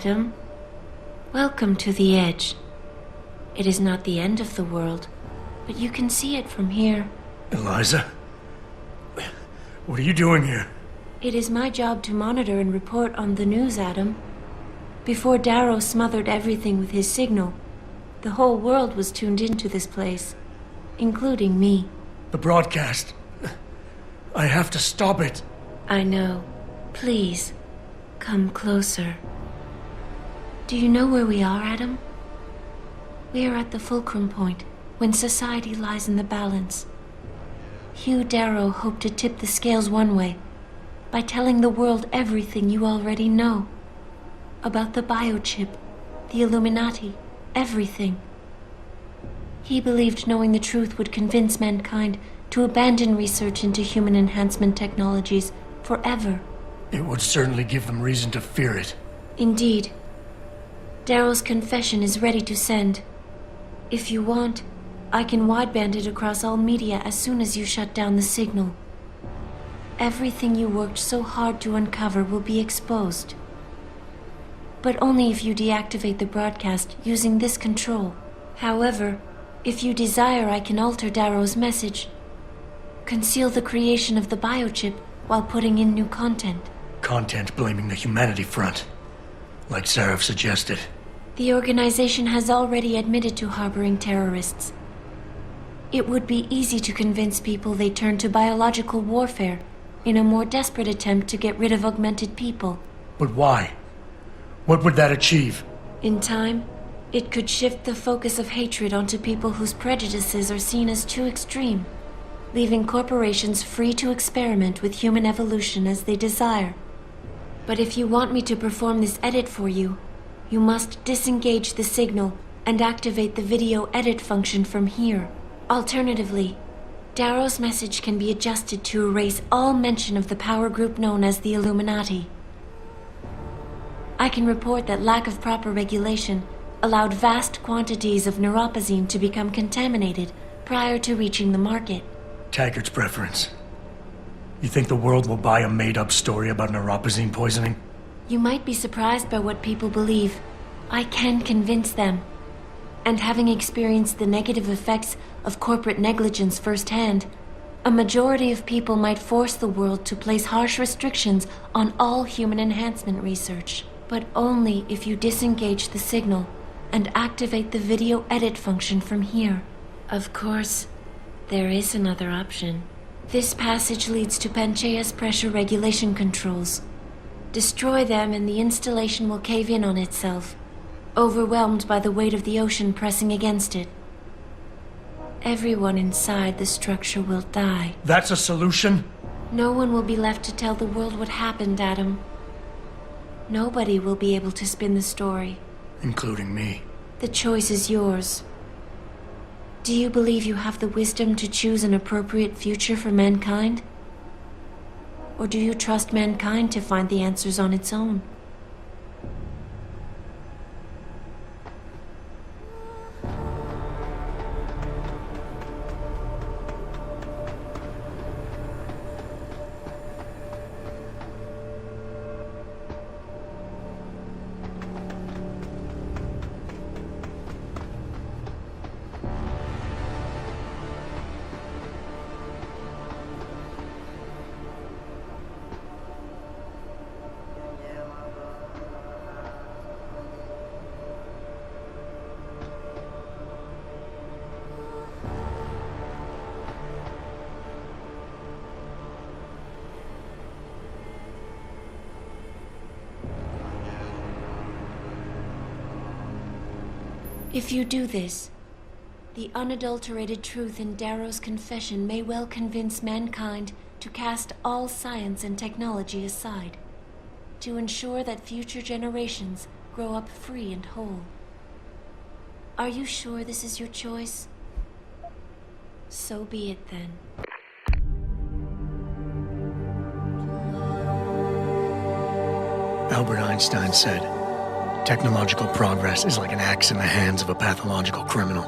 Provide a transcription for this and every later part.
Adam. Welcome to the Edge. It is not the end of the world, but you can see it from here. Eliza? What are you doing here? It is my job to monitor and report on the news, Adam. Before Darrow smothered everything with his signal, the whole world was tuned into this place, including me. The broadcast. I have to stop it. I know. Please, come closer. Do you know where we are, Adam? We are at the fulcrum point, when society lies in the balance. Hugh Darrow hoped to tip the scales one way, by telling the world everything you already know. About the biochip, the Illuminati, everything. He believed knowing the truth would convince mankind to abandon research into human enhancement technologies forever. It would certainly give them reason to fear it. Indeed. Darrow's confession is ready to send. If you want, I can wideband it across all media as soon as you shut down the signal. Everything you worked so hard to uncover will be exposed. But only if you deactivate the broadcast using this control. However, if you desire, I can alter Darrow's message. Conceal the creation of the biochip while putting in new content. Content blaming the humanity front, like Sarif suggested. The organization has already admitted to harboring terrorists. It would be easy to convince people they turn to biological warfare in a more desperate attempt to get rid of augmented people. But why? What would that achieve? In time, it could shift the focus of hatred onto people whose prejudices are seen as too extreme, leaving corporations free to experiment with human evolution as they desire. But if you want me to perform this edit for you, you must disengage the signal and activate the video edit function from here. Alternatively, Darrow's message can be adjusted to erase all mention of the power group known as the Illuminati. I can report that lack of proper regulation allowed vast quantities of neuropozyne to become contaminated prior to reaching the market. Taggart's preference. You think the world will buy a made-up story about neuropozyne poisoning? You might be surprised by what people believe. I can convince them. And having experienced the negative effects of corporate negligence firsthand, a majority of people might force the world to place harsh restrictions on all human enhancement research. But only if you disengage the signal and activate the video edit function from here. Of course, there is another option. This passage leads to Panchaea's pressure regulation controls. Destroy them and the installation will cave in on itself, overwhelmed by the weight of the ocean pressing against it. Everyone inside the structure will die. That's a solution? No one will be left to tell the world what happened, Adam. Nobody will be able to spin the story. Including me. The choice is yours. Do you believe you have the wisdom to choose an appropriate future for mankind? Or do you trust mankind to find the answers on its own? If you do this, the unadulterated truth in Darrow's confession may well convince mankind to cast all science and technology aside, to ensure that future generations grow up free and whole. Are you sure this is your choice? So be it then. Albert Einstein said, technological progress is like an axe in the hands of a pathological criminal.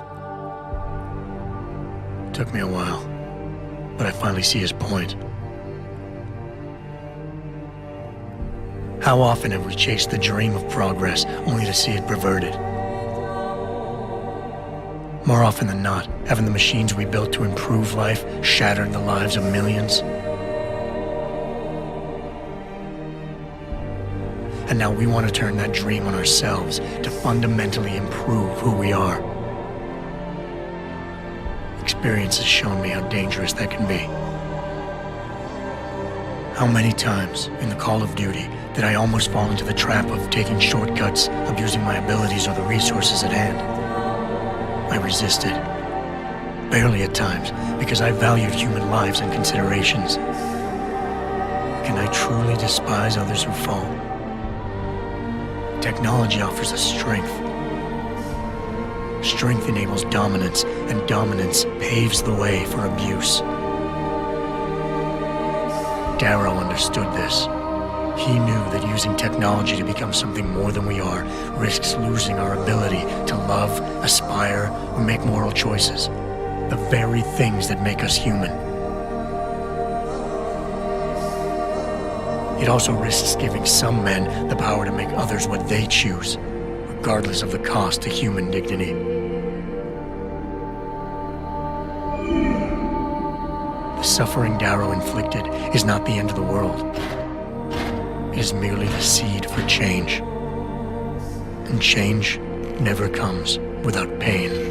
It took me a while, but I finally see his point. How often have we chased the dream of progress only to see it perverted. More often than not, haven't the machines we built to improve life shattered the lives of millions? And now we want to turn that dream on ourselves to fundamentally improve who we are. Experience has shown me how dangerous that can be. How many times in the call of duty did I almost fall into the trap of taking shortcuts, abusing my abilities or the resources at hand? I resisted. Barely at times, because I valued human lives and considerations. Can I truly despise others who fall? Technology offers us strength. Strength enables dominance, and dominance paves the way for abuse. Darrow understood this. He knew that using technology to become something more than we are risks losing our ability to love, aspire, or make moral choices. The very things that make us human. It also risks giving some men the power to make others what they choose, regardless of the cost to human dignity. The suffering Darrow inflicted is not the end of the world. It is merely the seed for change. And change never comes without pain.